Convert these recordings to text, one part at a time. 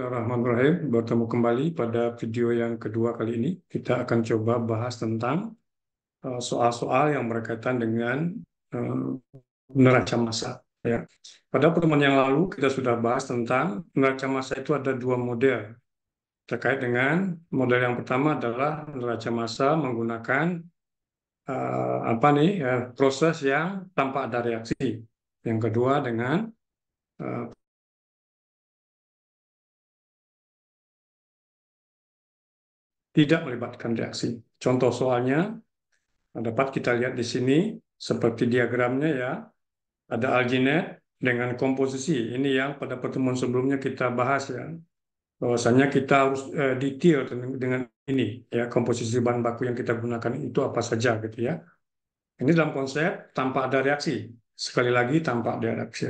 Bismillahirrahmanirrahim. Bertemu kembali pada video yang kedua kali ini. Kita akan coba bahas tentang soal-soal yang berkaitan dengan eh, neraca massa. Ya. Pada pertemuan yang lalu kita sudah bahas tentang neraca massa itu ada dua model. Terkait dengan model yang pertama adalah neraca massa menggunakan proses yang tanpa ada reaksi. Yang kedua dengan eh, tidak melibatkan reaksi. Contoh soalnya dapat kita lihat di sini seperti diagramnya ya. Ada alginate dengan komposisi. Ini yang pada pertemuan sebelumnya kita bahas ya. Bahwasanya kita harus detail dengan ini ya, komposisi bahan baku yang kita gunakan itu apa saja gitu ya. Ini dalam konsep tanpa ada reaksi. Sekali lagi tanpa ada reaksi.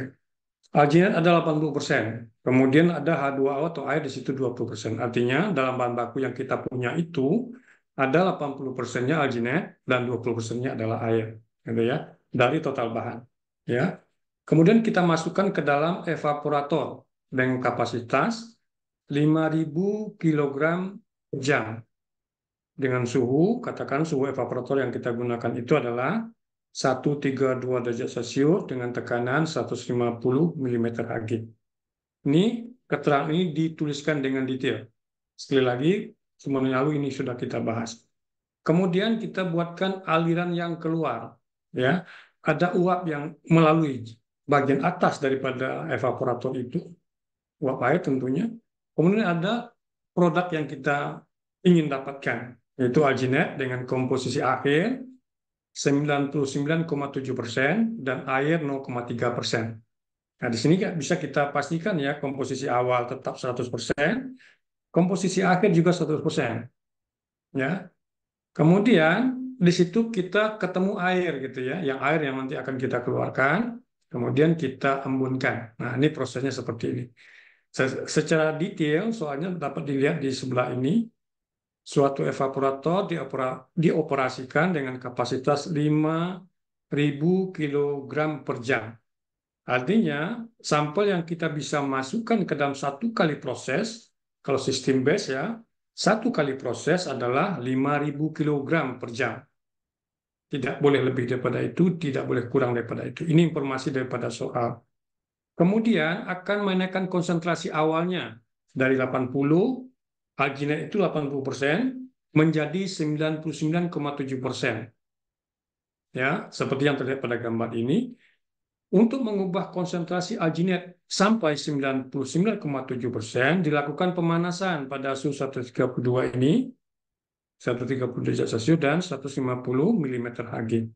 Alginate ada 80%. Kemudian ada H2O atau air di situ 20%. Artinya dalam bahan baku yang kita punya itu ada 80%-nya alginate dan 20%-nya adalah air, gitu ya, dari total bahan. Ya. Kemudian kita masukkan ke dalam evaporator dengan kapasitas 5.000 kilogram per jam. Dengan suhu, katakan suhu evaporator yang kita gunakan itu adalah 132 derajat Celcius dengan tekanan 150 mm Hg. Ini keterangan ini dituliskan dengan detail. Sekali lagi, sebelum lalu ini sudah kita bahas. Kemudian kita buatkan aliran yang keluar. Ya, ada uap yang melalui bagian atas daripada evaporator itu, uap air tentunya. Kemudian ada produk yang kita ingin dapatkan, yaitu alginate dengan komposisi akhir 99,7% dan air 0,3%. Nah, di sini bisa kita pastikan ya, komposisi awal tetap 100%, komposisi akhir juga 100%. Ya. Kemudian di situ kita ketemu air gitu ya, yang air yang nanti akan kita keluarkan, kemudian kita embunkan. Nah, ini prosesnya seperti ini. Secara detail, soalnya dapat dilihat di sebelah ini, suatu evaporator dioperasikan dengan kapasitas 5.000 kilogram per jam. Artinya, sampel yang kita bisa masukkan ke dalam satu kali proses, kalau sistem batch ya, satu kali proses adalah 5.000 kilogram per jam. Tidak boleh lebih daripada itu, tidak boleh kurang daripada itu. Ini informasi daripada soal. Kemudian akan menaikkan konsentrasi awalnya dari 80, alginate itu 80%, menjadi 99,7%. Ya, seperti yang terlihat pada gambar ini. Untuk mengubah konsentrasi alginate sampai 99,7% dilakukan pemanasan pada suhu 132 ini, 130 derajat Celcius dan 150 mm Hg.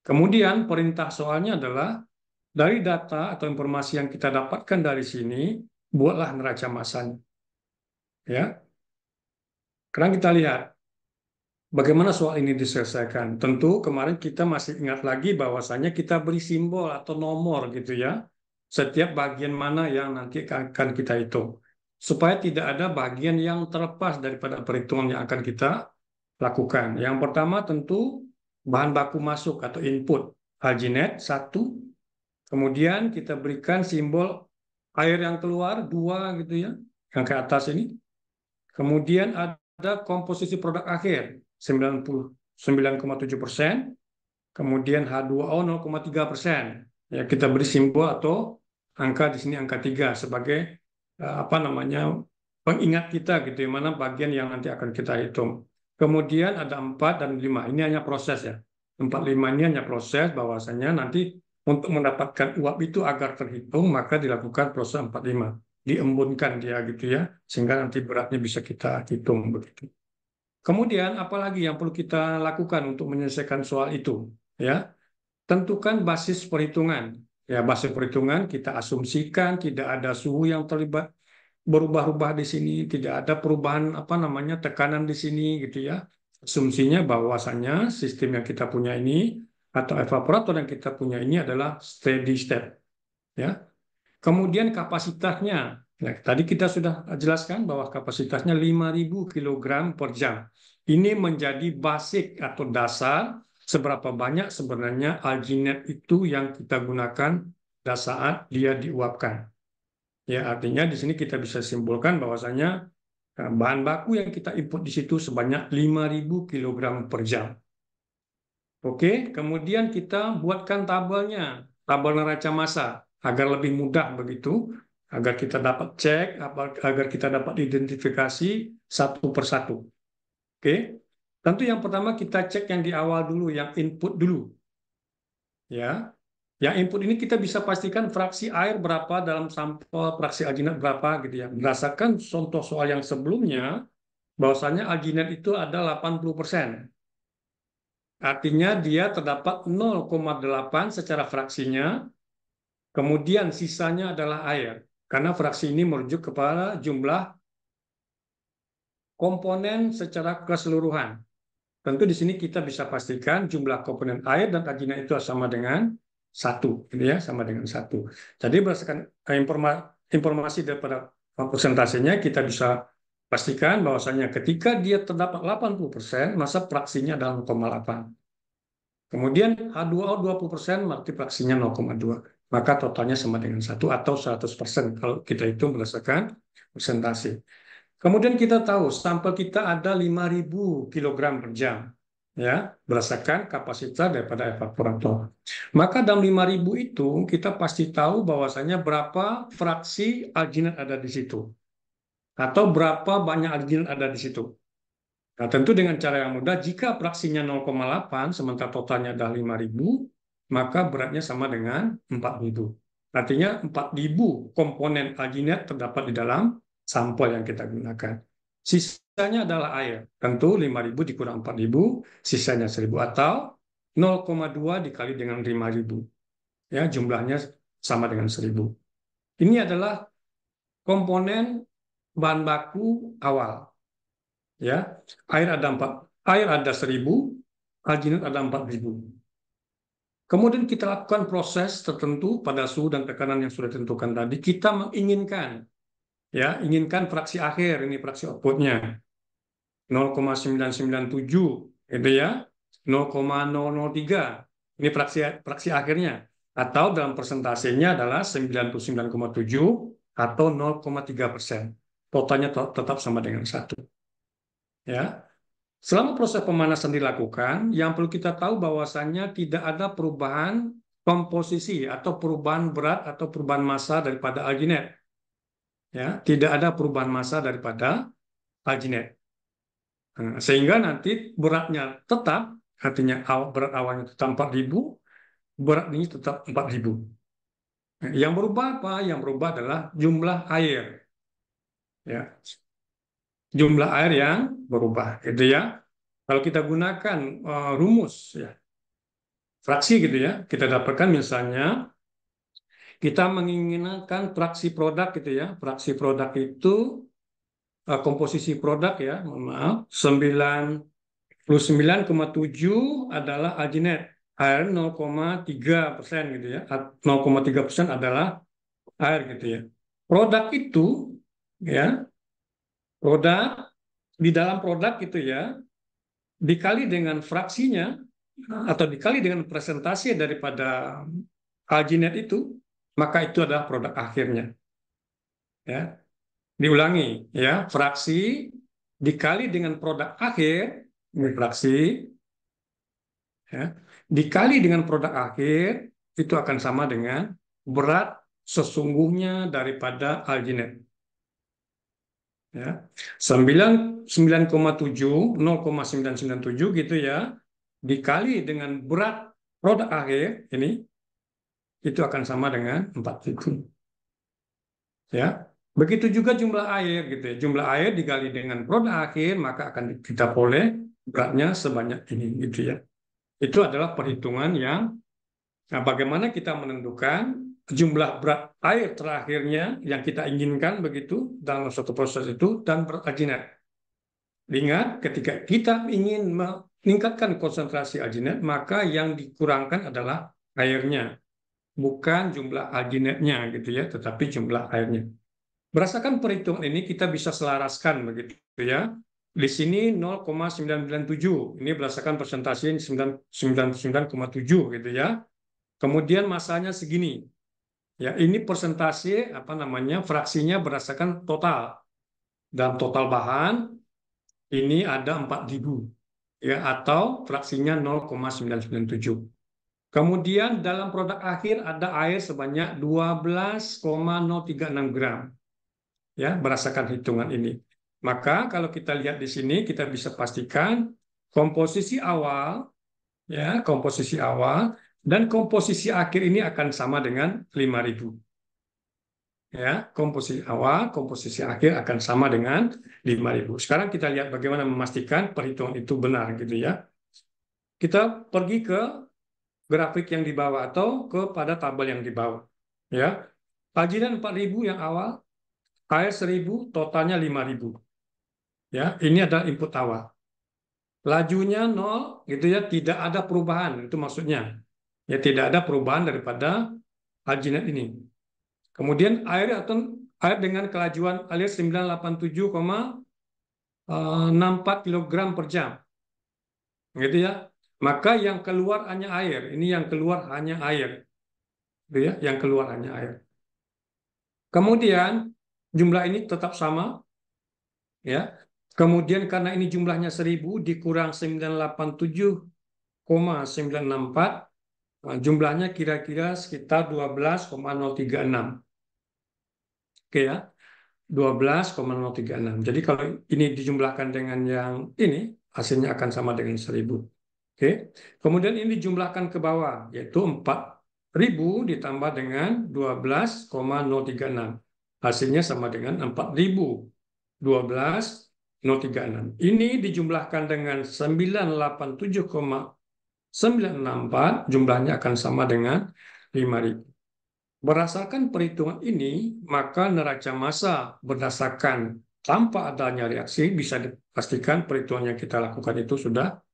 Kemudian perintah soalnya adalah dari data atau informasi yang kita dapatkan dari sini, buatlah neraca massanya. Ya. Sekarang kita lihat bagaimana soal ini diselesaikan. Tentu kemarin kita masih ingat lagi bahwasanya kita beri simbol atau nomor gitu ya. Setiap bagian mana yang nanti akan kita hitung. Supaya tidak ada bagian yang terlepas daripada perhitungan yang akan kita lakukan. Yang pertama tentu bahan baku masuk atau input. Alginate 1, kemudian kita berikan simbol air yang keluar 2 gitu ya, yang ke atas ini. Kemudian ada komposisi produk akhir 99,7%, kemudian H2O 0,3%. Ya, kita beri simbol atau angka di sini angka 3 sebagai pengingat kita gitu ya, mana bagian yang nanti akan kita hitung. Kemudian ada 4 dan 5. Ini hanya proses ya. 4, 5 ini hanya proses, bahwasanya nanti untuk mendapatkan uap itu agar terhitung maka dilakukan proses 4, 5. Diembunkan dia gitu ya, sehingga nanti beratnya bisa kita hitung begitu. Kemudian apalagi yang perlu kita lakukan untuk menyelesaikan soal itu? Ya, tentukan basis perhitungan. Ya, basis perhitungan kita asumsikan tidak ada suhu yang terlibat berubah-ubah di sini, tidak ada perubahan tekanan di sini gitu ya. Asumsinya bahwasanya sistem yang kita punya ini atau evaporator yang kita punya ini adalah steady state. Ya. Kemudian kapasitasnya. Nah, tadi kita sudah jelaskan bahwa kapasitasnya 5.000 kg per jam. Ini menjadi basic atau dasar seberapa banyak sebenarnya alginate itu yang kita gunakan pada saat dia diuapkan. Ya, artinya di sini kita bisa simpulkan bahwasanya bahan baku yang kita input di situ sebanyak 5.000 kilogram per jam. Oke, kemudian kita buatkan tabelnya, tabel neraca massa, agar lebih mudah begitu, agar kita dapat cek, agar kita dapat identifikasi satu persatu. Oke, tentu yang pertama kita cek yang di awal dulu, yang input dulu. Ya, yang input ini kita bisa pastikan fraksi air berapa dalam sampel, fraksi alginat berapa gitu ya. Berdasarkan contoh soal yang sebelumnya, bahwasanya alginat itu ada 80%. Artinya dia terdapat 0,8 secara fraksinya, kemudian sisanya adalah air. Karena fraksi ini merujuk kepada jumlah komponen secara keseluruhan. Tentu di sini kita bisa pastikan jumlah komponen air dan alginat itu sama dengan satu, gitu ya, sama dengan satu. Jadi berdasarkan informasi daripada persentasenya, kita bisa pastikan bahwasanya ketika dia terdapat 80%, masa fraksinya adalah 0,8. Kemudian H2O 20%, berarti fraksinya 0,2. Maka totalnya sama dengan satu atau 100% kalau kita hitung berdasarkan persentase. Kemudian kita tahu sampel kita ada 5.000 kilogram per jam, ya, berdasarkan kapasitas daripada evaporator. Maka dalam 5.000 itu kita pasti tahu bahwasanya berapa fraksi alginat ada di situ, atau berapa banyak alginat ada di situ. Nah, tentu dengan cara yang mudah, jika fraksinya 0,8, sementara totalnya ada 5.000, maka beratnya sama dengan 4.000. Artinya 4.000 komponen alginat terdapat di dalam sampel yang kita gunakan. Sisanya adalah air. Tentu 5.000 dikurang 4.000, sisanya 1.000 atau 0,2 dikali dengan 5.000. Ya, jumlahnya sama dengan 1.000. Ini adalah komponen bahan baku awal. Ya, air ada 1.000, alginat ada 4.000. Kemudian kita lakukan proses tertentu pada suhu dan tekanan yang sudah ditentukan tadi. Kita menginginkan, ya, inginkan fraksi akhir, ini fraksi outputnya 0,997, gitu ya, 0,003. Ini fraksi fraksi akhirnya, atau dalam persentasenya adalah 99,7 atau 0,3%. Totalnya tetap sama dengan satu. Ya, selama proses pemanasan dilakukan, yang perlu kita tahu bahwasannya tidak ada perubahan komposisi atau perubahan berat atau perubahan massa daripada alginat. Ya, tidak ada perubahan massa daripada alginat. Nah, sehingga nanti beratnya tetap, artinya berat awalnya tetap 4.000, berat ini tetap 4.000. Nah, yang berubah apa? Yang berubah adalah jumlah air. Ya, jumlah air yang berubah, gitu ya. Kalau kita gunakan rumus, ya, fraksi gitu ya, kita dapatkan misalnya kita menginginkan fraksi produk gitu ya, fraksi produk itu komposisi produk ya, mohon maaf, 99,7 adalah alginat, air 0,3% gitu ya, 0,3% adalah air gitu ya. Produk itu ya, produk di dalam produk itu ya, dikali dengan fraksinya atau dikali dengan presentasi daripada alginat itu, maka itu adalah produk akhirnya. Ya, diulangi ya, fraksi dikali dengan produk akhir, ini fraksi, ya, dikali dengan produk akhir itu akan sama dengan berat sesungguhnya daripada alginat. Ya, 99,7, 0,997 gitu ya, dikali dengan berat produk akhir ini itu akan sama dengan 4.000. Ya, begitu juga jumlah air gitu ya. Jumlah air dikali dengan produk akhir maka akan kita peroleh beratnya sebanyak ini gitu ya. Itu adalah perhitungan yang, nah, bagaimana kita menentukan jumlah berat air terakhirnya yang kita inginkan begitu dalam suatu proses itu dan berat alginat. Ingat, ketika kita ingin meningkatkan konsentrasi alginat, maka yang dikurangkan adalah airnya, bukan jumlah alginatnya gitu ya, tetapi jumlah airnya. Berdasarkan perhitungan ini kita bisa selaraskan begitu ya. Di sini 0,997, ini berdasarkan persentase 99,7 gitu ya. Kemudian masanya segini. Ya, ini persentase apa namanya fraksinya berdasarkan total. Dan total bahan ini ada 4.000 ya atau fraksinya 0,997. Kemudian dalam produk akhir ada air sebanyak 12,036 gram ya berdasarkan hitungan ini. Maka kalau kita lihat di sini kita bisa pastikan komposisi awal komposisi awal dan komposisi akhir ini akan sama dengan 5.000. Ya, komposisi awal, komposisi akhir akan sama dengan 5.000. Sekarang kita lihat bagaimana memastikan perhitungan itu benar gitu ya. Kita pergi ke grafik yang di bawah atau kepada tabel yang di bawah. Ya. Tajiran 4.000 yang awal, air 1.000, totalnya 5.000. Ya, ini adalah input awal. Lajunya 0 gitu ya, tidak ada perubahan, itu maksudnya. Ya, tidak ada perubahan daripada alginat ini. Kemudian air dengan kelajuan alir 987,64 kg per jam. Gitu ya. Maka yang keluar hanya air. Ini yang keluar hanya air. Gitu ya, yang keluar hanya air. Kemudian jumlah ini tetap sama ya. Kemudian karena ini jumlahnya 1.000 dikurang 987,964, jumlahnya kira-kira sekitar 12,036. Oke ya. 12,036. Jadi kalau ini dijumlahkan dengan yang ini, hasilnya akan sama dengan 1.000. Oke. Kemudian ini dijumlahkan ke bawah, yaitu 4.000 ditambah dengan 12,036. Hasilnya sama dengan 4.012,036. Ini dijumlahkan dengan 987,964, jumlahnya akan sama dengan 5.000. Berdasarkan perhitungan ini, maka neraca massa berdasarkan tanpa adanya reaksi bisa dipastikan perhitungan yang kita lakukan itu sudah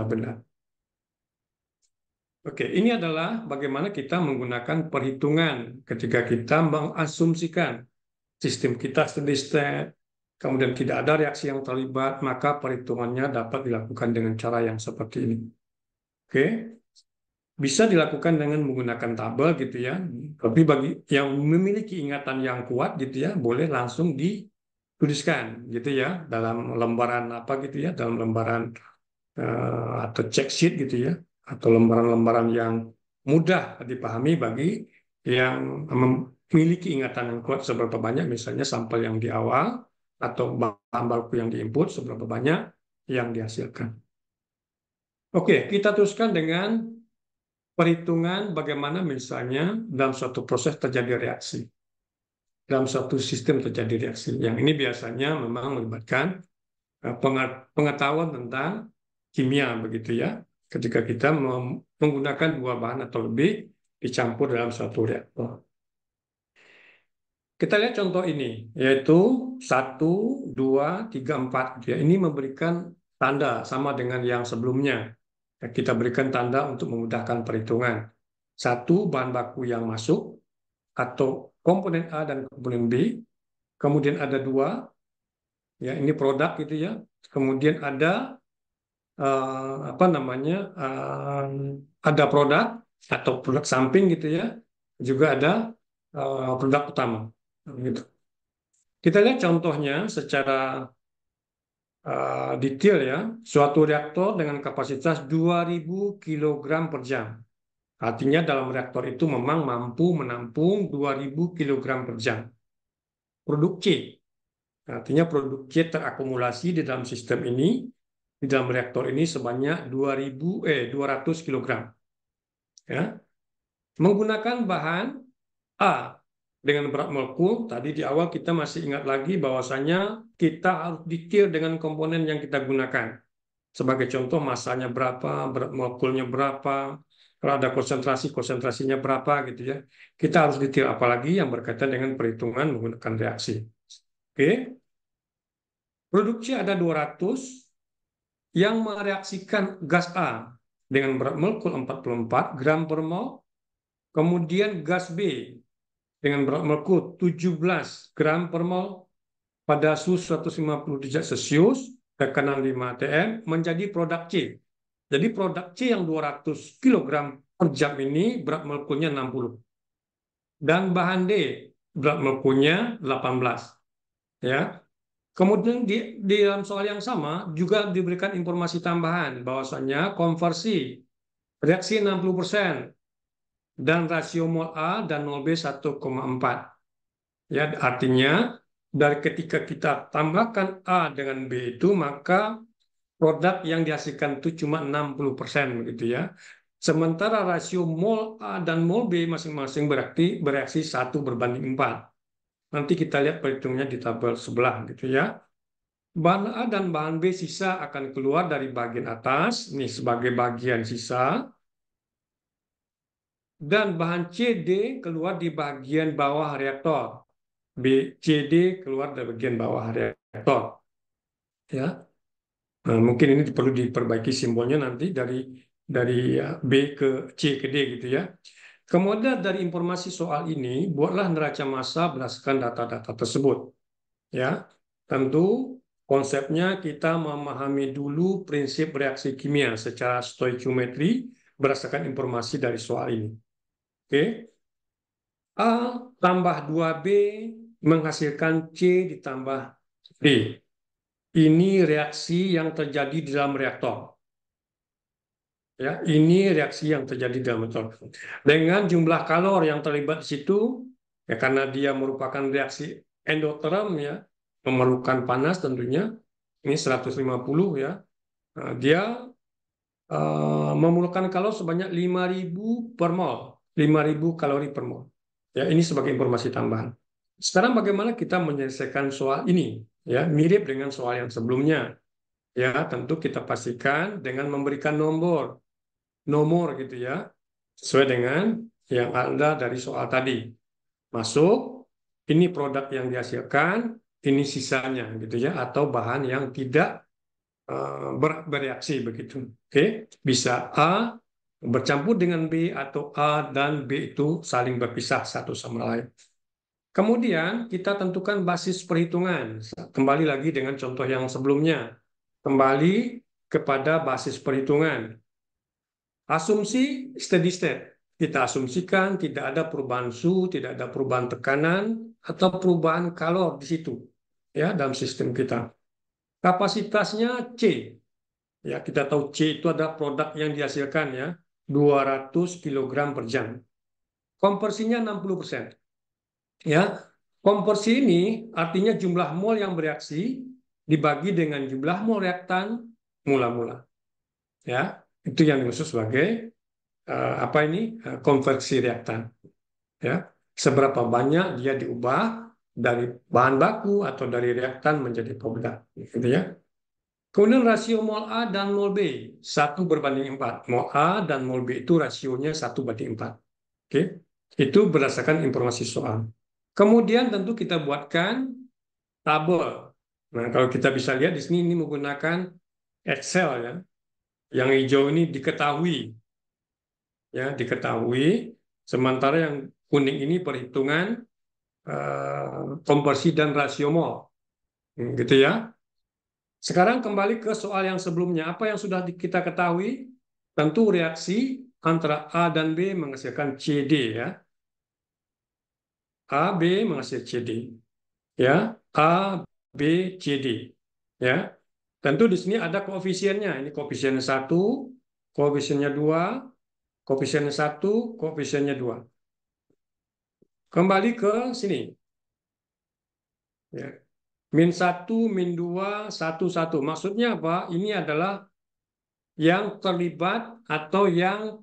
benar. Oke, ini adalah bagaimana kita menggunakan perhitungan ketika kita mengasumsikan sistem kita steady state, kemudian tidak ada reaksi yang terlibat, maka perhitungannya dapat dilakukan dengan cara yang seperti ini. Oke. Bisa dilakukan dengan menggunakan tabel gitu ya. Tapi bagi yang memiliki ingatan yang kuat gitu ya, boleh langsung dituliskan gitu ya dalam lembaran apa gitu ya, dalam lembaran atau check sheet gitu ya, atau lembaran-lembaran yang mudah dipahami bagi yang memiliki ingatan yang kuat seberapa banyak misalnya sampel yang di awal atau bahan baku yang diinput seberapa banyak yang dihasilkan. Oke, kita teruskan dengan perhitungan bagaimana misalnya dalam suatu proses terjadi reaksi, dalam suatu sistem terjadi reaksi. Yang ini biasanya memang melibatkan pengetahuan tentang kimia begitu ya. Ketika kita menggunakan dua bahan atau lebih dicampur dalam suatu reaktor. Kita lihat contoh ini, yaitu 1, 2, 3, 4. Ya. Ini memberikan tanda sama dengan yang sebelumnya. Kita berikan tanda untuk memudahkan perhitungan. 1, bahan baku yang masuk, atau komponen A dan komponen B. Kemudian ada 2, ya ini produk gitu ya. Kemudian ada apa namanya, ada produk atau produk samping gitu ya. Juga ada produk utama. Gitu. Kita lihat contohnya secara detail ya. Suatu reaktor dengan kapasitas 2.000 kg per jam. Artinya dalam reaktor itu memang mampu menampung 2.000 kg per jam. Produk C. Artinya produk C terakumulasi di dalam sistem ini, di dalam reaktor ini sebanyak 200 kg. Ya. Menggunakan bahan A dengan berat molekul, tadi di awal kita masih ingat lagi bahwasanya kita harus detail dengan komponen yang kita gunakan. Sebagai contoh, masanya berapa, berat molekulnya berapa, kalau ada konsentrasi, konsentrasinya berapa gitu ya. Kita harus detail, apalagi yang berkaitan dengan perhitungan menggunakan reaksi. Oke. Produksi ada 200 yang mereaksikan gas A dengan berat molekul 44 gram per mol, kemudian gas B dengan berat molekul 17 gram per mol pada suhu 150 derajat Celcius, tekanan 5 atm, menjadi produk C. Jadi produk C yang 200 kg per jam ini berat molekulnya 60. dan bahan D berat molekulnya 18. Ya. Kemudian di dalam soal yang sama juga diberikan informasi tambahan bahwasanya konversi reaksi 60% dan rasio mol A dan mol B 1,4. Ya, artinya dari ketika kita tambahkan A dengan B itu maka produk yang dihasilkan itu cuma 60% begitu ya. Sementara rasio mol A dan mol B masing-masing berarti bereaksi 1:4. Nanti kita lihat perhitungannya di tabel sebelah gitu ya. Bahan A dan bahan B sisa akan keluar dari bagian atas, ini sebagai bagian sisa, dan bahan CD keluar di bagian bawah reaktor. CD keluar dari bagian bawah reaktor. Ya, nah, mungkin ini perlu diperbaiki simbolnya nanti dari B ke C ke D gitu ya. Kemudian dari informasi soal ini, buatlah neraca massa berdasarkan data-data tersebut. Ya, tentu konsepnya kita memahami dulu prinsip reaksi kimia secara stoikiometri berdasarkan informasi dari soal ini. Oke, A tambah 2B menghasilkan C ditambah D. Ini reaksi yang terjadi di dalam reaktor. Ya, ini reaksi yang terjadi di dalam reaktor. Dengan jumlah kalor yang terlibat di situ, ya karena dia merupakan reaksi endoterm ya, memerlukan panas tentunya. Ini 150 ya. Nah, dia memerlukan kalori sebanyak 5.000 per mol, 5.000 kalori per mol. Ya, ini sebagai informasi tambahan. Sekarang bagaimana kita menyelesaikan soal ini? Ya, mirip dengan soal yang sebelumnya. Ya, tentu kita pastikan dengan memberikan nomor gitu ya, sesuai dengan yang ada dari soal tadi. Masuk, ini produk yang dihasilkan, ini sisanya gitu ya, atau bahan yang tidak bereaksi begitu. Oke, bisa A bercampur dengan B atau A dan B itu saling berpisah satu sama lain. Kemudian kita tentukan basis perhitungan. Kembali lagi dengan contoh yang sebelumnya. Kembali kepada basis perhitungan. Asumsi steady state. Kita asumsikan tidak ada perubahan suhu, tidak ada perubahan tekanan, atau perubahan kalor di situ ya dalam sistem kita. Kapasitasnya C. Ya, kita tahu C itu ada produk yang dihasilkan ya, 200 kg per jam. Konversinya 60%. Ya. Konversi ini artinya jumlah mol yang bereaksi dibagi dengan jumlah mol reaktan mula-mula. Ya, itu yang dimaksud sebagai apa ini? Konversi reaktan. Ya. Seberapa banyak dia diubah dari bahan baku atau dari reaktan menjadi produk, gitu ya. Kemudian rasio mol A dan mol B 1:4. Mol A dan mol B itu rasionya 1:4. Oke, itu berdasarkan informasi soal. Kemudian tentu kita buatkan tabel. Nah, kalau kita bisa lihat di sini ini menggunakan Excel ya. Yang hijau ini diketahui ya, diketahui. Sementara yang kuning ini perhitungan konversi dan rasio mol. Gitu ya. Sekarang kembali ke soal yang sebelumnya. Apa yang sudah kita ketahui? Tentu reaksi antara A dan B menghasilkan CD ya. A, B menghasilkan CD. Ya, A, B, CD. Ya. Tentu di sini ada koefisiennya. Ini koefisiennya 1, koefisiennya 2, koefisiennya 1, koefisiennya 2. Kembali ke sini. Ya. -1, -2, 1, 1. Maksudnya apa? Ini adalah yang terlibat atau yang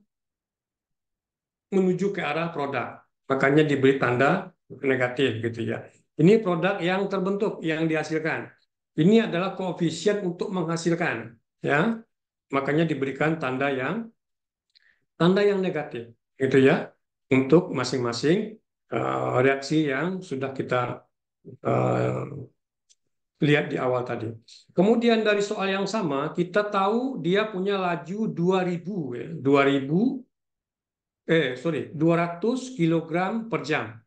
menuju ke arah produk. Makanya diberi tanda negatif gitu ya. Ini produk yang terbentuk, yang dihasilkan. Ini adalah koefisien untuk menghasilkan, ya. Makanya diberikan tanda yang negatif, gitu ya, untuk masing-masing reaksi yang sudah kita uh, lihat di awal tadi. Kemudian dari soal yang sama, kita tahu dia punya laju 2000 ya, 200 kilogram per jam.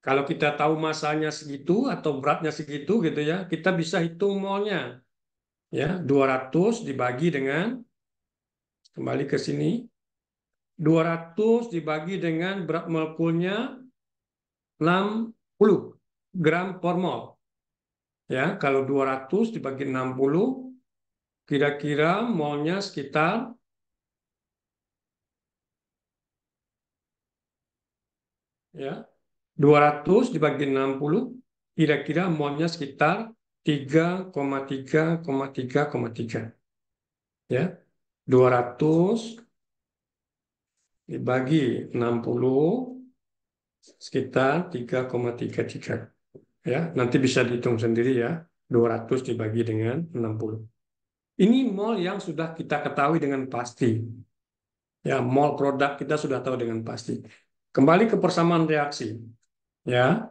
Kalau kita tahu masanya segitu atau beratnya segitu gitu ya, kita bisa hitung molnya. Ya, 200 dibagi dengan, kembali ke sini, 200 dibagi dengan berat molekulnya 60 gram per mol. Ya, kalau 200 dibagi 60, kira-kira molnya sekitar, ya, 200 dibagi 60, kira-kira molnya sekitar 3,3,3,3. Ya, 200 dibagi 60 sekitar 3,33. Ya, nanti bisa dihitung sendiri ya. 200 dibagi dengan 60. Ini mol yang sudah kita ketahui dengan pasti. Ya, mol produk kita sudah tahu dengan pasti. Kembali ke persamaan reaksi. Ya,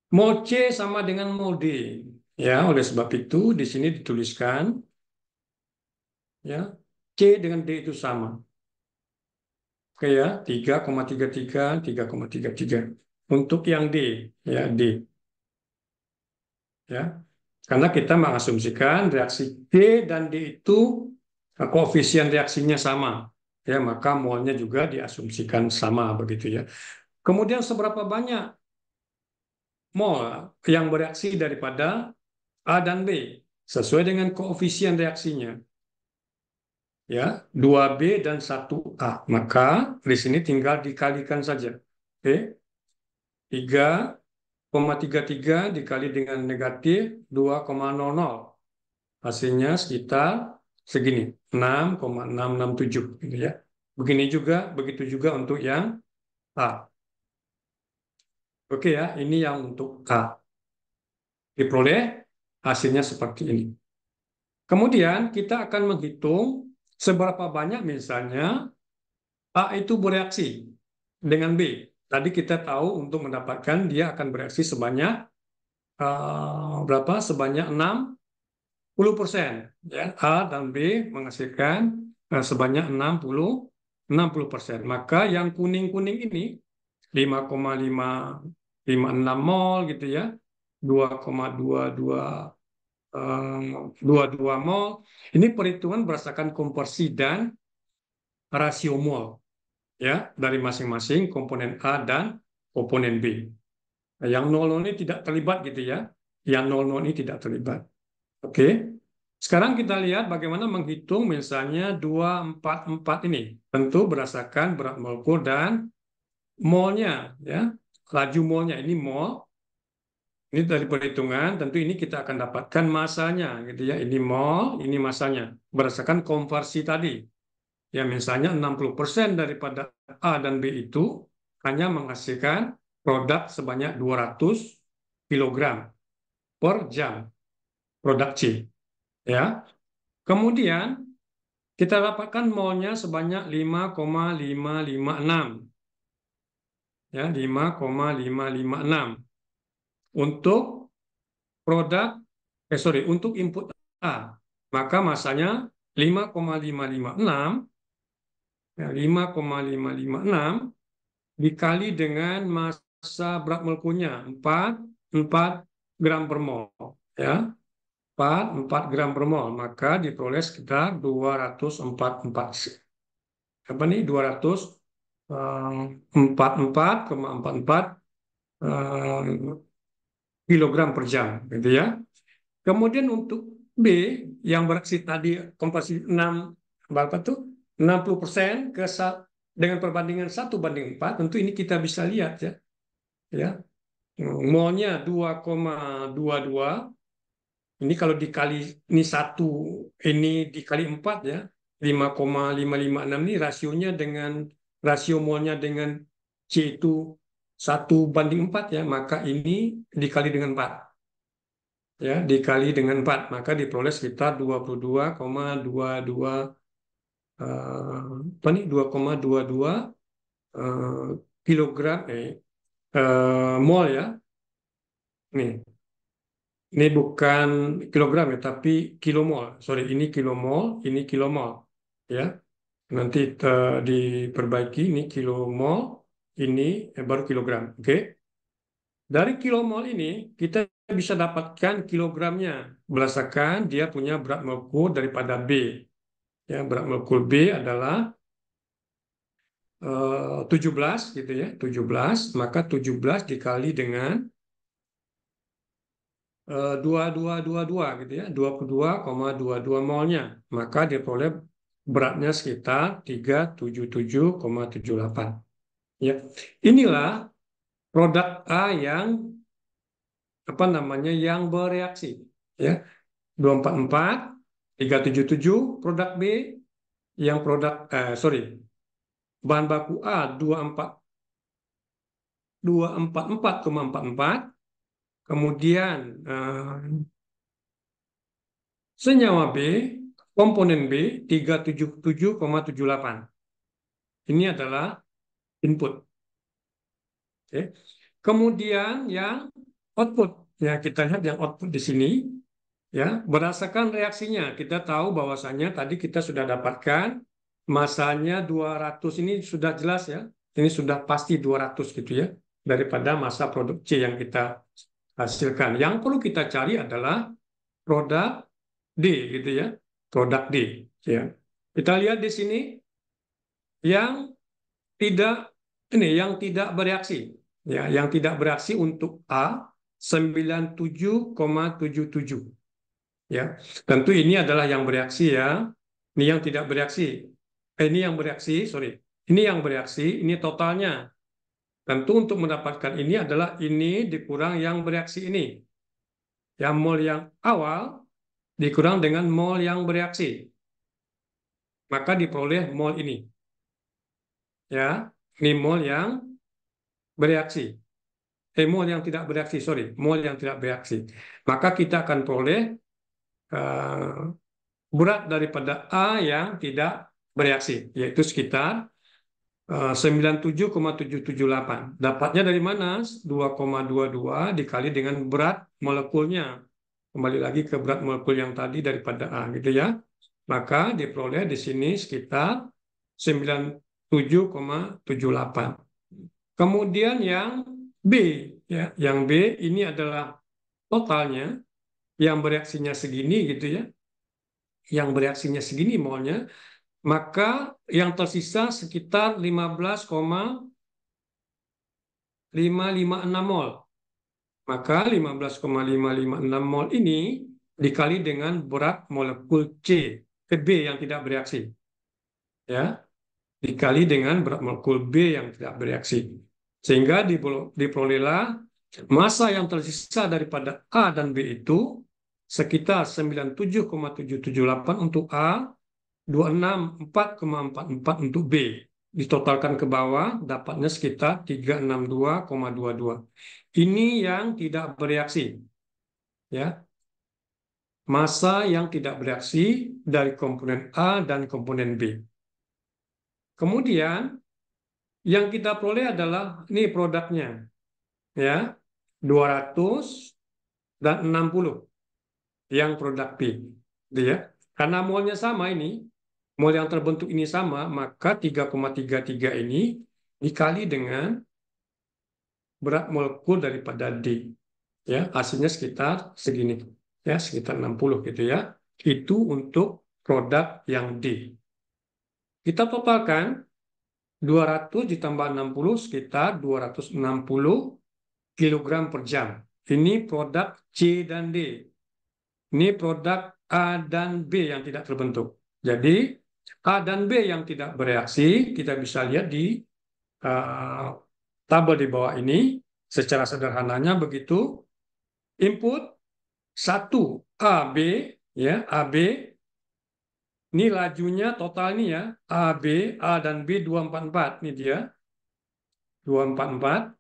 mol C sama dengan mol D. Ya, oleh sebab itu di sini dituliskan ya, C dengan D itu sama. Oke ya, 3,33, 3,33. Untuk yang D, ya D, ya. Karena kita mengasumsikan reaksi D dan D itu koefisien reaksinya sama. Ya, maka molnya juga diasumsikan sama begitu ya. Kemudian seberapa banyak mol yang bereaksi daripada A dan B sesuai dengan koefisien reaksinya. Ya, 2B dan 1A. Maka di sini tinggal dikalikan saja. Oke, 3,33 dikali dengan negatif 2,00. Hasilnya sekitar segini, 6,667 gitu ya. Begitu juga untuk yang A. Oke ya, ini yang untuk A. Diperoleh hasilnya seperti ini. Kemudian kita akan menghitung seberapa banyak misalnya A itu bereaksi dengan B. Tadi kita tahu untuk mendapatkan dia akan bereaksi sebanyak berapa? Sebanyak 60%. Ya. A dan B menghasilkan sebanyak 60%. Maka yang kuning-kuning ini 5,556 mol gitu ya. 2,22 22 mol. Ini perhitungan berdasarkan konversi dan rasio mol ya dari masing-masing komponen A dan komponen B. Yang 00 ini tidak terlibat gitu ya. Yang 00 ini tidak terlibat. Oke. Sekarang kita lihat bagaimana menghitung misalnya 244 ini. Tentu berdasarkan berat molekul dan molnya ya. Laju molnya ini mol. Ini dari perhitungan, tentu ini kita akan dapatkan masanya gitu ya. Ini mol, ini masanya berdasarkan konversi tadi. Ya misalnya 60% daripada A dan B itu hanya menghasilkan produk sebanyak 200 kilogram per jam produk C. Ya. Kemudian kita dapatkan molnya sebanyak 5,556. Ya, 5,556. Untuk produk, untuk input A. Maka masanya 5,556, ya, 5,556 dikali dengan massa berat molekulnya 4 gram per mol. Ya, 4 gram per mol. Maka diperoleh sekitar 244 apa nih 244,44 kilogram per jam gitu ya. Kemudian untuk B yang beraksi tadi komposisi 6 berapa tuh 60% dengan perbandingan 1:4, tentu ini kita bisa lihat ya. Ya. Molnya 2,22. Ini kalau dikali ini satu, ini dikali 4 ya, 5,556 ini rasionya dengan rasio molnya dengan C itu 1:4 ya, maka ini dikali dengan 4. Ya, dikali dengan 4, maka diperoleh sekitar 22,22 apa nih 2,22 eh, kilogram mol ya. Nih. Ini bukan kilogram ya, tapi kilomol. Sorry, ini kilomol, ini kilomol. Ya, nanti diperbaiki. Ini kilomol, ini baru kilogram. Oke. Dari kilomol ini kita bisa dapatkan kilogramnya berdasarkan dia punya berat molekul daripada B. Ya, berat molekul B adalah 17 gitu ya, 17, maka 17 dikali dengan 2222 gitu ya, 22,22 molnya, maka diperoleh beratnya sekitar 377,78. Ya. Inilah produk A yang apa namanya yang bereaksi ya. 244, 377 produk B yang bahan baku A 244,44, kemudian senyawa B komponen B 377,78. Ini adalah input. Oke. Kemudian yang output, ya kita lihat yang output di sini, ya berdasarkan reaksinya kita tahu bahwasanya tadi kita sudah dapatkan masanya 200, ini sudah jelas ya, ini sudah pasti 200 gitu ya daripada massa produk C yang kita hasilkan. Yang perlu kita cari adalah produk D gitu ya, produk D ya. Kita lihat di sini yang tidak yang tidak bereaksi ya, yang tidak bereaksi untuk A 97,77 ya. Tentu ini adalah yang bereaksi ya. Ini yang tidak bereaksi. Ini yang bereaksi, sorry. Ini yang bereaksi, ini totalnya. Tentu untuk mendapatkan ini adalah ini dikurang yang bereaksi ini. Yang mol yang awal dikurang dengan mol yang bereaksi. Maka diperoleh mol ini. Ya, ini mol yang bereaksi. Mol yang tidak bereaksi, sorry. Mol yang tidak bereaksi. Maka kita akan peroleh uh, berat daripada A yang tidak bereaksi, yaitu sekitar 97,778. Dapatnya dari mana? 2,22 dikali dengan berat molekulnya. Kembali lagi ke berat molekul yang tadi daripada A, gitu ya. Maka diperoleh di sini sekitar 97,78. Kemudian yang B, ya, yang B ini adalah totalnya yang bereaksinya segini, gitu ya. Yang bereaksinya segini molnya, maka yang tersisa sekitar 15,556 mol. Maka 15,556 mol ini dikali dengan berat molekul B yang tidak bereaksi. Ya, dikali dengan berat molekul B yang tidak bereaksi. Sehingga diperolehlah massa yang tersisa daripada A dan B itu sekitar 97,778 untuk A, 264,44 untuk B. Ditotalkan ke bawah, dapatnya sekitar 362,22. Ini yang tidak bereaksi. Ya, massa yang tidak bereaksi dari komponen A dan komponen B. Kemudian, yang kita peroleh adalah ini produknya. Ya, 200 dan 60 yang produk B. Gitu ya. Karena molnya sama ini, mol yang terbentuk ini sama, maka 3,33 ini dikali dengan berat molekul daripada D. Ya, hasilnya sekitar segini. Ya, sekitar 60 gitu ya. Itu untuk produk yang D. Kita totalkan 200 ditambah 60 sekitar 260 kilogram per jam. Ini produk C dan D. Ini produk A dan B yang tidak terbentuk. Jadi A dan B yang tidak bereaksi kita bisa lihat di uh, tabel di bawah ini. Secara sederhananya begitu. Input 1 AB ya, AB ini lajunya total ini ya, AB, A dan B 244 ini dia. 244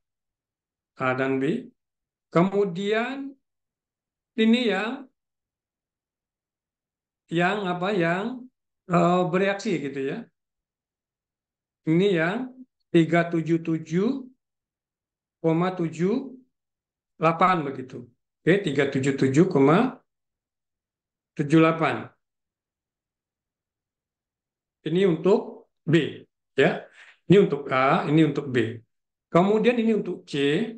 A dan B. Kemudian ini yang apa yang bereaksi gitu ya. Ini yang 377,78 begitu. Oke, 377,78. Ini untuk B ya. Ini untuk A, ini untuk B. Kemudian ini untuk C.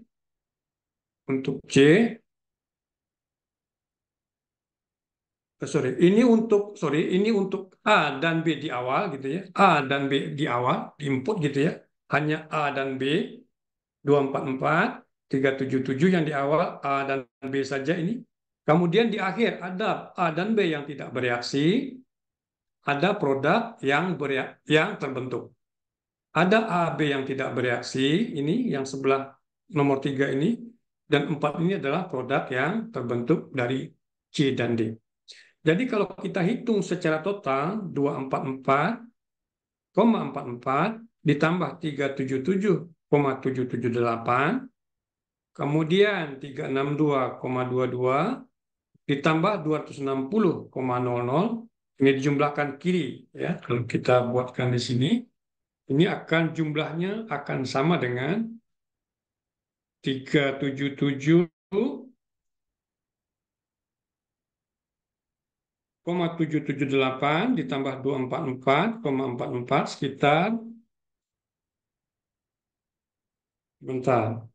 Untuk C ini untuk A dan B di awal gitu ya. A dan B di awal, di input gitu ya. Hanya A dan B, 244, 377 yang di awal, A dan B saja ini. Kemudian di akhir ada A dan B yang tidak bereaksi, ada produk yang terbentuk. Ada A, B yang tidak bereaksi, ini yang sebelah nomor 3 ini, dan 4 ini adalah produk yang terbentuk dari C dan D. Jadi kalau kita hitung secara total 244,44 ditambah 377,778, kemudian 362,22 ditambah 260,00, ini dijumlahkan kiri ya. Kalau kita buatkan di sini, ini akan jumlahnya akan sama dengan 377,778 ditambah 244,44 sekitar, bentar,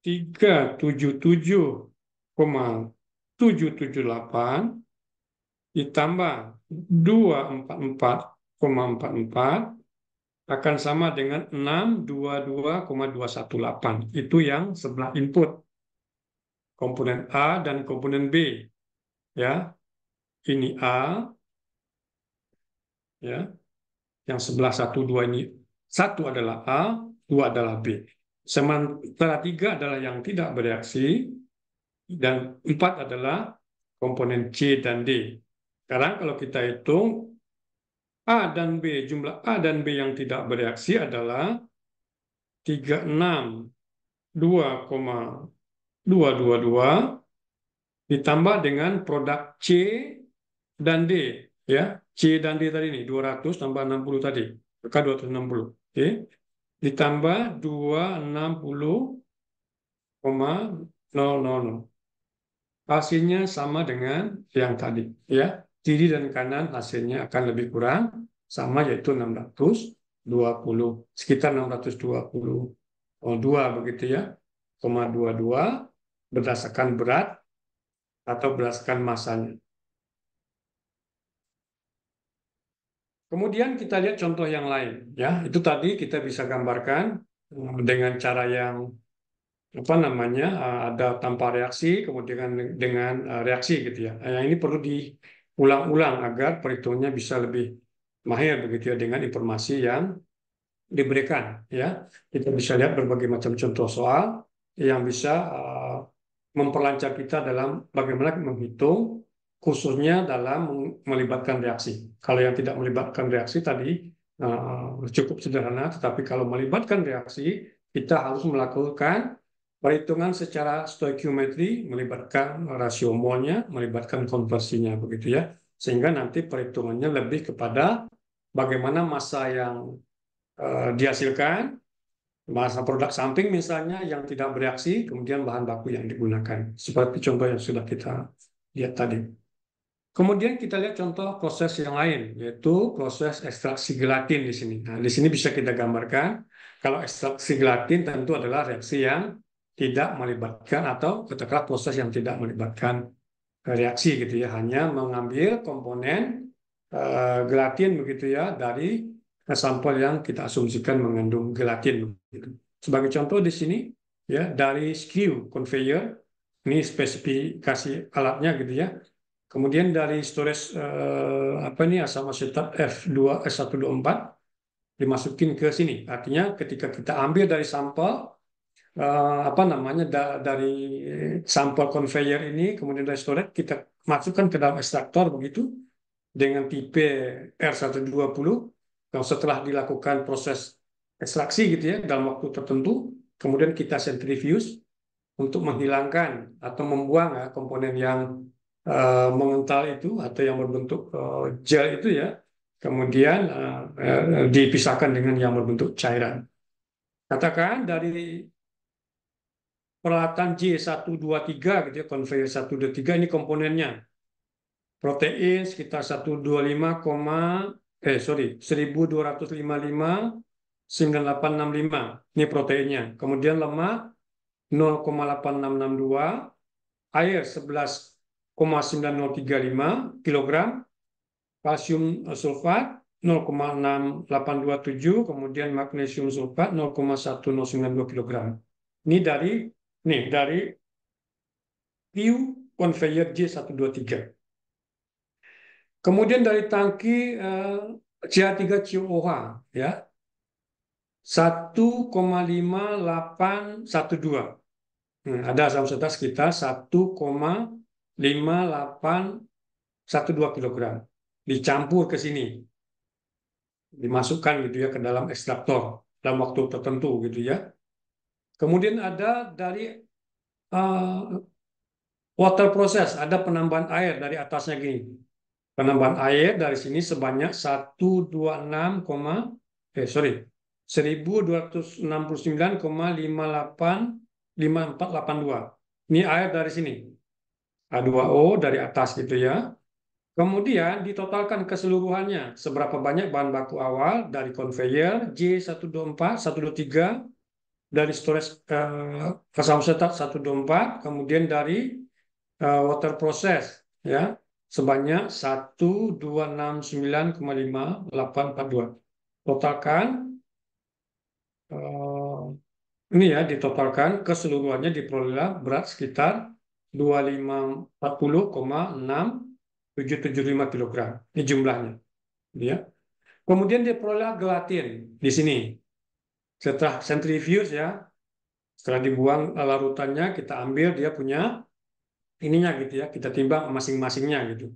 377,778 ditambah 244,44 akan sama dengan 622,218. Itu yang sebelah input, komponen A dan komponen B. Ya, ini A, ya, yang sebelah 1, 2 ini. Satu adalah A, 2 adalah B. Sementara 3 adalah yang tidak bereaksi, dan 4 adalah komponen C dan D. Sekarang kalau kita hitung A dan B, jumlah A dan B yang tidak bereaksi adalah 362,222 ditambah dengan produk C dan D. Ya, C dan D tadi ini 200 tambah 60 tadi, maka 260. Oke. Ditambah 260,000. Hasilnya sama dengan yang tadi, ya. Kiri dan kanan hasilnya akan lebih kurang sama, yaitu 620, sekitar 622 begitu ya, 22 berdasarkan berat atau berdasarkan masanya. Kemudian kita lihat contoh yang lain, ya. Itu tadi kita bisa gambarkan dengan cara yang apa namanya, ada tanpa reaksi, kemudian dengan reaksi gitu ya. Yang ini perlu diulang-ulang agar perhitungannya bisa lebih mahir begitu ya dengan informasi yang diberikan, ya. Kita bisa lihat berbagai macam contoh soal yang bisa memperlancar kita dalam bagaimana menghitung, khususnya dalam melibatkan reaksi. Kalau yang tidak melibatkan reaksi tadi cukup sederhana, tetapi kalau melibatkan reaksi, kita harus melakukan perhitungan secara stoikiometri, melibatkan rasio molnya, melibatkan konversinya, begitu ya. Sehingga nanti perhitungannya lebih kepada bagaimana massa yang dihasilkan, massa produk samping misalnya yang tidak bereaksi, kemudian bahan baku yang digunakan. Seperti contoh yang sudah kita lihat tadi. Kemudian kita lihat contoh proses yang lain, yaitu proses ekstraksi gelatin di sini. Nah, di sini bisa kita gambarkan, kalau ekstraksi gelatin tentu adalah reaksi yang tidak melibatkan, atau katakanlah proses yang tidak melibatkan reaksi gitu ya, hanya mengambil komponen gelatin begitu ya dari sampel yang kita asumsikan mengandung gelatin. Gitu. Sebagai contoh di sini ya, dari skew conveyor, ini spesifikasi alatnya gitu ya. Kemudian dari storage apa ini, asam asetat F124 dimasukin ke sini. Artinya ketika kita ambil dari sampel apa namanya, dari sampel conveyor ini, kemudian dari storage kita masukkan ke dalam ekstraktor begitu dengan tipe R120. Yang setelah dilakukan proses ekstraksi gitu ya dalam waktu tertentu, kemudian kita sentrifuge untuk menghilangkan atau membuang ya, komponen yang mengental itu atau yang berbentuk gel itu ya, kemudian dipisahkan dengan yang berbentuk cairan. Katakan dari peralatan J123 gitu ya, conveyor 123, ini komponennya protein sekitar 1255,985. Ini proteinnya. Kemudian lemak 0,8662, air 11,9035 kilogram, kalsium sulfat 0,6827, kemudian magnesium sulfat 0,1092 kilogram. Ini dari Q conveyor J123. Kemudian dari tangki CH3COH ya 1,5812. Ada asam setat sekitar 1,5812 kilogram. Dicampur ke sini, dimasukkan gitu ya ke dalam ekstraktor dalam waktu tertentu gitu ya. Kemudian ada dari water process, ada penambahan air dari atasnya gini. Penambahan air dari sini sebanyak 1269,5482. Ini air dari sini. H2O dari atas gitu ya. Kemudian ditotalkan keseluruhannya seberapa banyak bahan baku awal dari conveyor J124, 123, dari storage asam setat 124, kemudian dari water process ya sebanyak 1269,5842. Totalkan ini ya ditotalkan keseluruhannya diperoleh berat sekitar 2540,6775 kilogram. Ini jumlahnya ya. Kemudian diperoleh gelatin di sini. Setelah centrifuge ya, setelah dibuang larutannya kita ambil dia punya ininya gitu ya, kita timbang masing-masingnya gitu.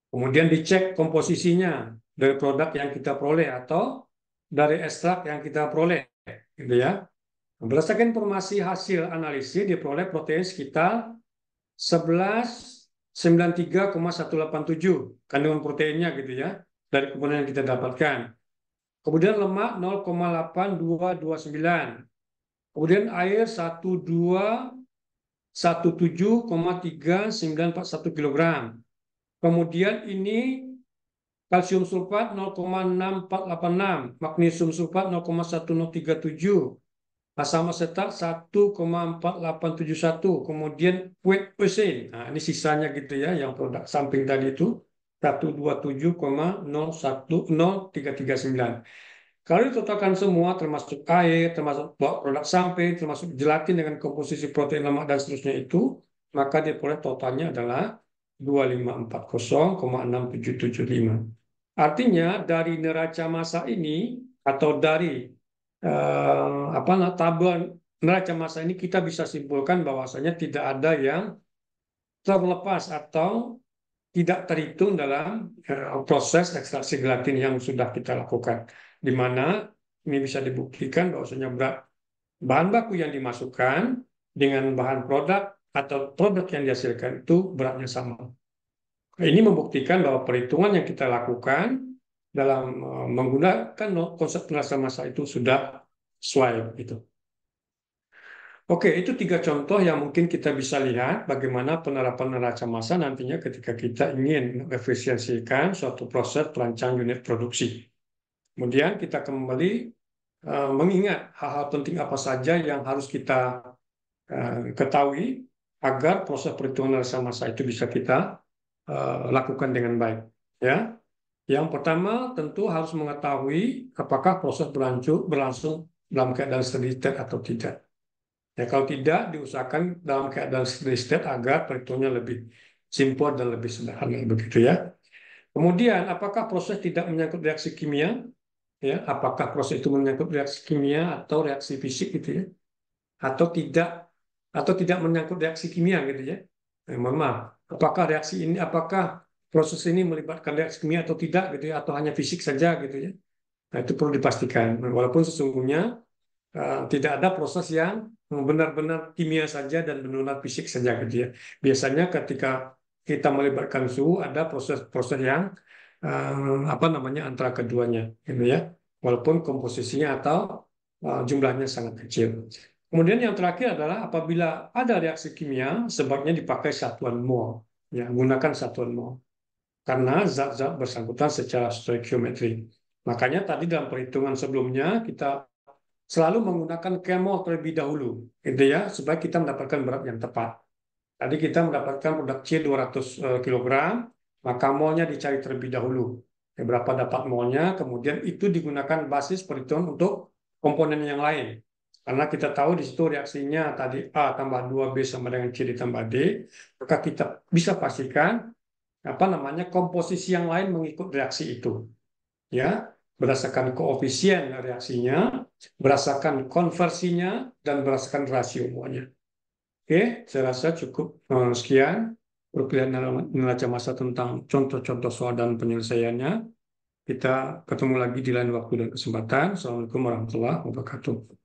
Kemudian dicek komposisinya dari produk yang kita peroleh atau dari ekstrak yang kita peroleh, gitu ya. Berdasarkan informasi hasil analisis diperoleh protein sekitar 1193,187 kandungan proteinnya gitu ya dari komponen yang kita dapatkan. Kemudian lemak 0,8229. Kemudian air 1217,3941 kilogram. Kemudian ini kalsium sulfat 0,6486, magnesium sulfat 0,1037, asam asetat 1,4871, kemudian weight percent. Nah, ini sisanya gitu ya, yang produk samping tadi itu 127,010339. Kalau ditotalkan semua, termasuk air, termasuk produk samping, termasuk gelatin dengan komposisi protein lemak dan seterusnya itu, maka diperoleh totalnya adalah 2540,6775. Artinya dari neraca massa ini atau dari tabel neraca massa ini kita bisa simpulkan bahwasanya tidak ada yang terlepas atau tidak terhitung dalam proses ekstraksi gelatin yang sudah kita lakukan, di mana ini bisa dibuktikan bahwasanya berat bahan baku yang dimasukkan dengan bahan produk atau produk yang dihasilkan itu beratnya sama. Ini membuktikan bahwa perhitungan yang kita lakukan dalam menggunakan konsep neraca massa itu sudah sesuai gitu. Oke, itu 3 contoh yang mungkin kita bisa lihat bagaimana penerapan neraca massa nantinya ketika kita ingin mengefisiensikan suatu proses perancang unit produksi. Kemudian kita kembali mengingat hal-hal penting apa saja yang harus kita ketahui agar proses perhitungan neraca massa itu bisa kita lakukan dengan baik. Ya, yang pertama tentu harus mengetahui apakah proses berlangsung dalam keadaan steady state atau tidak. Ya, kalau tidak, diusahakan dalam keadaan steady state agar perhitungannya lebih simpel dan lebih sederhana begitu ya. Kemudian, apakah proses tidak menyangkut reaksi kimia? Ya, apakah proses itu menyangkut reaksi kimia atau reaksi fisik gitu ya? Atau tidak menyangkut reaksi kimia gitu ya? Mohon maaf. Apakah proses ini melibatkan reaksi kimia atau tidak gitu ya? Atau hanya fisik saja gitu ya? Nah, itu perlu dipastikan. Walaupun sesungguhnya tidak ada proses yang benar-benar kimia saja dan benar-benar fisik saja gitu ya. Biasanya ketika kita melibatkan suhu ada proses-proses yang antara keduanya gitu ya. Walaupun komposisinya atau jumlahnya sangat kecil. Kemudian yang terakhir adalah apabila ada reaksi kimia sebaiknya dipakai satuan mol. Ya, gunakan satuan mol. Karena zat-zat bersangkutan secara stoikiometri. Makanya tadi dalam perhitungan sebelumnya kita selalu menggunakan kemol terlebih dahulu, gitu ya, supaya kita mendapatkan berat yang tepat. Tadi kita mendapatkan produk C 200 kilogram, maka molnya dicari terlebih dahulu. Ya, berapa dapat molnya, kemudian itu digunakan basis perhitungan untuk komponen yang lain. Karena kita tahu di situ reaksinya tadi A tambah 2B sama dengan C ditambah D, maka kita bisa pastikan apa namanya komposisi yang lain mengikut reaksi itu. Ya, berdasarkan koefisien reaksinya, berdasarkan konversinya, dan berdasarkan rasio molnya. Oke, saya rasa cukup sekian perkuliahan neraca massa tentang contoh-contoh soal dan penyelesaiannya. Kita ketemu lagi di lain waktu dan kesempatan. Assalamualaikum warahmatullahi wabarakatuh.